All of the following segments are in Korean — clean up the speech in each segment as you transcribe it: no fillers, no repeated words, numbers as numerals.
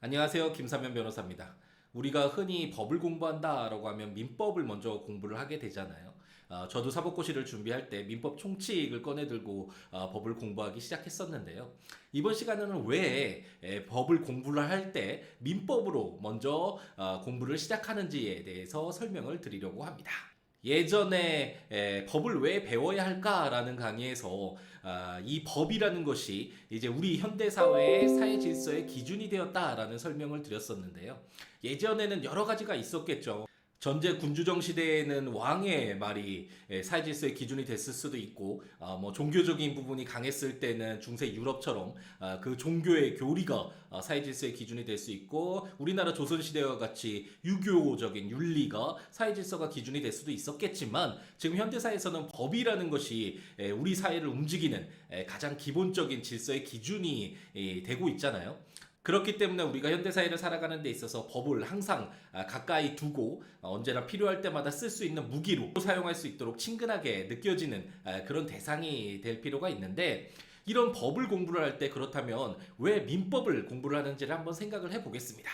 안녕하세요. 김사면 변호사입니다. 우리가 흔히 법을 공부한다라고 하면 민법을 먼저 공부를 하게 되잖아요. 저도 사법고시를 준비할 때 민법 총칙을 꺼내들고 법을 공부하기 시작했었는데요. 이번 시간에는 왜 법을 공부를 할 때 민법으로 먼저 공부를 시작하는지에 대해서 설명을 드리려고 합니다. 예전에 법을 왜 배워야 할까라는 강의에서 이 법이라는 것이 이제 우리 현대 사회의 사회 질서의 기준이 되었다라는 설명을 드렸었는데요. 예전에는 여러 가지가 있었겠죠. 전제 군주정 시대에는 왕의 말이 사회 질서의 기준이 됐을 수도 있고, 뭐 종교적인 부분이 강했을 때는 중세 유럽처럼 그 종교의 교리가 사회 질서의 기준이 될 수 있고, 우리나라 조선 시대와 같이 유교적인 윤리가 사회 질서가 기준이 될 수도 있었겠지만, 지금 현대 사회에서는 법이라는 것이 우리 사회를 움직이는 가장 기본적인 질서의 기준이 되고 있잖아요. 그렇기 때문에 우리가 현대사회를 살아가는 데 있어서 법을 항상 가까이 두고 언제나 필요할 때마다 쓸 수 있는 무기로 사용할 수 있도록 친근하게 느껴지는 그런 대상이 될 필요가 있는데, 이런 법을 공부를 할 때 그렇다면 왜 민법을 공부를 하는지를 한번 생각을 해보겠습니다.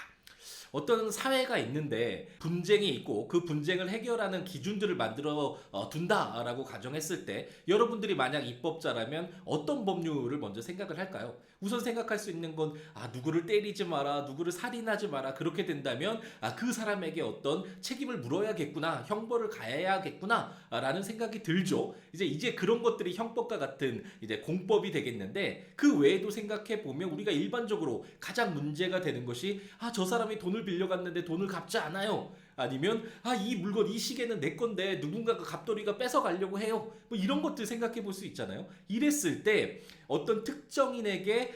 어떤 사회가 있는데 분쟁이 있고 그 분쟁을 해결하는 기준들을 만들어 둔다라고 가정했을 때, 여러분들이 만약 입법자라면 어떤 법률을 먼저 생각을 할까요? 우선 생각할 수 있는 건 누구를 때리지 마라, 누구를 살인하지 마라. 그렇게 된다면 그 사람에게 어떤 책임을 물어야겠구나, 형벌을 가해야겠구나 라는 생각이 들죠. 이제 그런 것들이 형법과 같은 이제 공법이 되겠는데, 그 외에도 생각해 보면 우리가 일반적으로 가장 문제가 되는 것이 저 사람이 돈을 빌려갔는데 돈을 갚지 않아요. 아니면 이 물건, 이 시계는 내 건데 누군가가 갑돌이가 뺏어 가려고 해요. 뭐 이런 것들 생각해 볼 수 있잖아요. 이랬을 때 어떤 특정인에게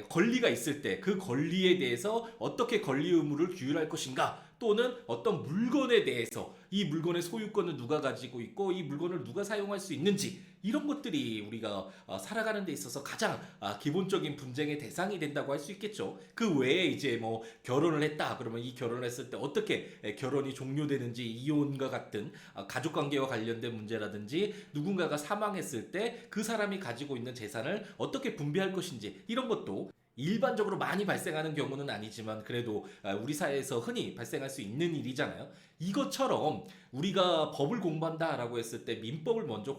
권리가 있을 때 그 권리에 대해서 어떻게 권리 의무를 규율할 것인가, 또는 어떤 물건에 대해서 이 물건의 소유권을 누가 가지고 있고 이 물건을 누가 사용할 수 있는지, 이런 것들이 우리가 살아가는 데 있어서 가장 기본적인 분쟁의 대상이 된다고 할 수 있겠죠. 그 외에 이제 뭐 결혼을 했다 그러면 이 결혼을 했을 때 어떻게 결혼이 종료되는지, 이혼과 같은 가족관계와 관련된 문제라든지, 누군가가 사망했을 때 그 사람이 가지고 있는 재산을 어떻게 분배할 것인지, 이런 것도 일반적으로 많이 발생하는 경우는 아니지만 그래도 우리 사회에서 흔히 발생할 수 있는 일이잖아요. 이것처럼 우리가 법을 공부한다라고 했을 때 민법을 먼저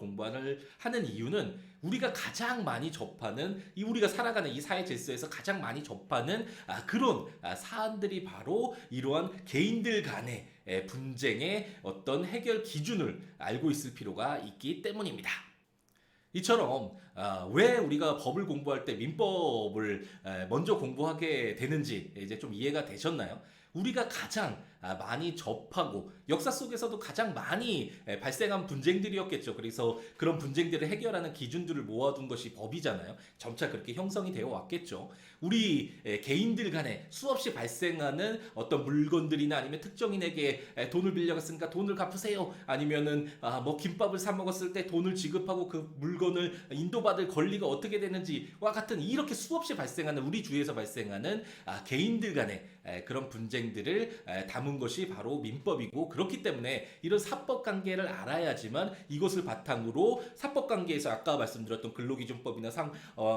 하는 이유는, 우리가 가장 많이 접하는, 우리가 살아가는 이 사회 질서에서 가장 많이 접하는 그런 사안들이 바로 이러한 개인들 간의 분쟁의 어떤 해결 기준을 알고 있을 필요가 있기 때문입니다. 이처럼 왜 우리가 법을 공부할 때 민법을 먼저 공부하게 되는지 이제 좀 이해가 되셨나요? 우리가 가장 많이 접하고 역사 속에서도 가장 많이 발생한 분쟁들이었겠죠. 그래서 그런 분쟁들을 해결하는 기준들을 모아둔 것이 법이잖아요. 점차 그렇게 형성이 되어 왔겠죠. 우리 개인들 간에 수없이 발생하는 어떤 물건들이나, 아니면 특정인에게 돈을 빌려갔으니까 돈을 갚으세요, 아니면은 뭐 김밥을 사 먹었을 때 돈을 지급하고 그 물건을 인도받을 권리가 어떻게 되는지와 같은, 이렇게 수없이 발생하는, 우리 주위에서 발생하는 개인들 간의 그런 분쟁들을 담은 것이 바로 민법이고, 그렇기 때문에 이런 사법관계를 알아야지만 이것을 바탕으로 사법관계에서 아까 말씀드렸던 근로기준법이나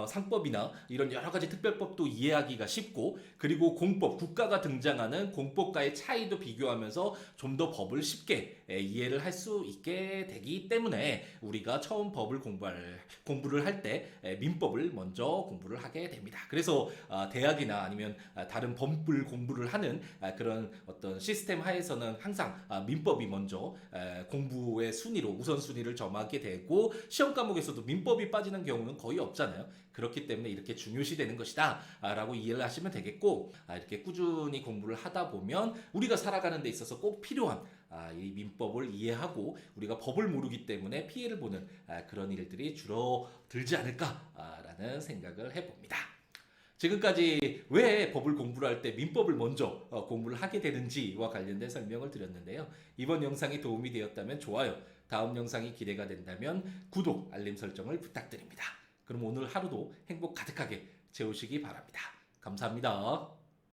상법이나 이런 여러가지 특별법도 이해하기가 쉽고, 그리고 공법, 국가가 등장하는 공법과의 차이도 비교하면서 좀 더 법을 쉽게 이해를 할 수 있게 되기 때문에 우리가 처음 법을 공부를 할 때 민법을 먼저 공부를 하게 됩니다. 그래서 대학이나 아니면 다른 법을 공부를 하는 그런 어떤 시스템 하에서는 항상 민법이 먼저 공부의 순위로 우선순위를 점하게 되고, 시험 과목에서도 민법이 빠지는 경우는 거의 없잖아요. 그렇기 때문에 이렇게 중요시되는 것이다 라고 이해를 하시면 되겠고, 이렇게 꾸준히 공부를 하다 보면 우리가 살아가는 데 있어서 꼭 필요한 이 민법을 이해하고, 우리가 법을 모르기 때문에 피해를 보는 그런 일들이 줄어들지 않을까라는 생각을 해봅니다. 지금까지 왜 법을 공부를 할 때 민법을 먼저 공부를 하게 되는지와 관련된 설명을 드렸는데요. 이번 영상이 도움이 되었다면 좋아요, 다음 영상이 기대가 된다면 구독, 알림 설정을 부탁드립니다. 그럼 오늘 하루도 행복 가득하게 채우시기 바랍니다. 감사합니다.